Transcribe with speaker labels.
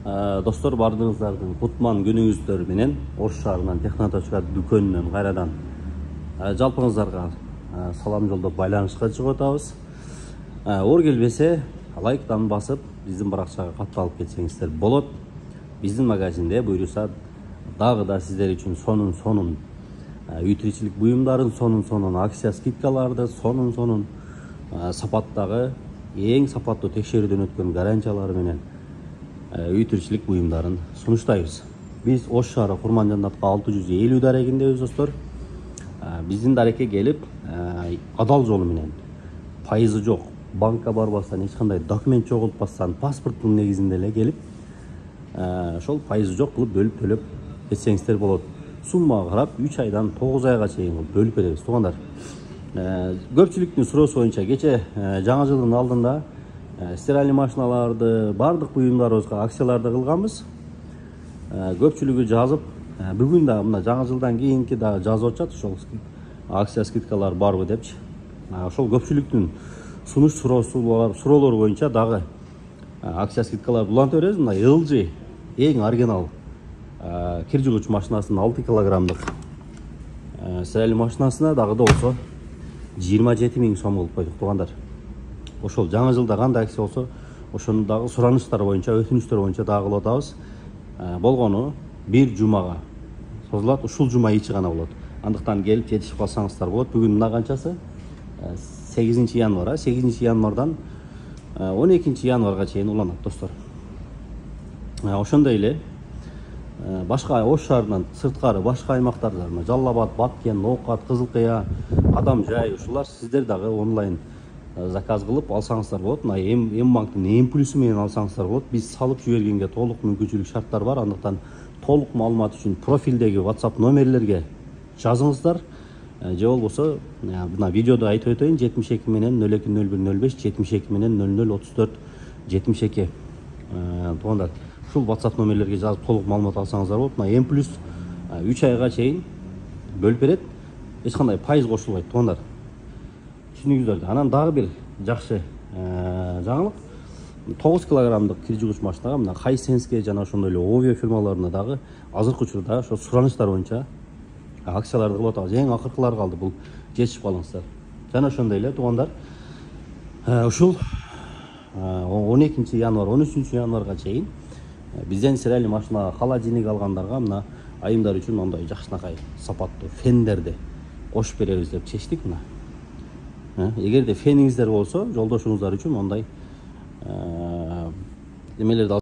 Speaker 1: Достор, бардыңыздардын кутман күнүңүздөр менен Ош шаарынан Техноточка дүкөнүнөн кайрадан жалпыңыздарга салам жолдоп байланышка чыгып атабыз. Оор келбесе лайктан басып биздин баракчага катталып кетсеңиздер болот. Биздин магазинде буюрса дагы да сиздер үчүн сонун үй тиричилик буюмдарын, сонун акция скидкаларды, сонун сапаттагы эң сапаттуу текшерүүдөн өткөн гарантиялары менен үй тиричилик буюмдарын сунуштайбыз. Биз Ош шаары Курманжанатка 650 дарегиндебиз достор. Биздин дарекке келип, адал жолу менен, пайызы жок, банкка барбастан, эч кандай документ чогултпастан, паспорттун негизинде эле келип, ошол пайызы жок кылып бөлүп төлөп кетсеңиздер болот. Суммага карап 3 айдан 9 айга чейин бөлүп беребиз, туугандар. Көпчүлүктүн суроосу боюнча кече жаңы жылдын алдында стиральный машиналарды, бардык буюмдарыбызга акцияларды кылганбыз. Көпчүлүгү жазып, бүгүн да мына жаңы жылдан кийинки да жазып атышат, ошол акция скидкалар барбы депчи. Ошол көпчүлүктүн сунуш суроолору боюнча дагы акция скидкаларды улантып беребиз. Мына LG эң оригинал кир жугуч машинасынын 6 килограммдык стиральный машинасына дагы да болсо 27 000 сом кылып койдук, туугандар. Ошол жаңы жылда кандай акция болсо, ошону дагы суранычтар боюнча, өтүнүчтөр боюнча дагы кылып атабыз. Болгону бир жумага созулат, ушул жума ичи гана болот. Андыктан келип жетишип калсаңыздар болот. Бүгүн мына канчасы? 8 январ, 8 январдан 12 январга чейин уланат, достор. Ошондой эле башка Ош шаарынан сырткары башка аймактарда, Жалал Абад, Баткен, Ноокат, Кызыл Кыя, Адам жай ушулар сиздер дагы онлайн заказ кылып алсаңыздар болот. Мына М-банктын М-плюсу менен алсаңыздар болот. Биз салып жибергенге толук мүмкүнчүлүк шарттар бар. Андыктан толук маалымат үчүн профилдеги WhatsApp номерлерге жазыңыздар. Же болбосо мына видеодо айтып өтөйүн, 72 менен 020105, 72 менен 0034 72. Туугандар, ушул WhatsApp номерлерге жазып толук маалымат алсаңыздар болот. Мына М-плюс 3 айга чейин бөлүп берет. Эч кандай пайыз кошулбайт, туугандар. Түшүнүңүздөр. Анан дагы бир жакшы жаңылык. 9 килограммдык кир жугуч машинага мына Хайсенске жана ошондой эле Овио фирмаларына дагы азыркы учурда ошо суранычтар боюнча акцияларды кылып атабыз. Эң акыркылар калды, бул жетишип калыңыздар. Жана ошондой эле туугандар, ушул 12 январ, 13 январга чейин бизден стиральный машинага холодильник алгандарга мына айымдар үчүн мондой жакшынакай сапаттуу фендерди кошуп беребиз деп чечтик. Мына эгерде фениңиздер болсо, жолдошуңуздар үчүн мондай эмелерди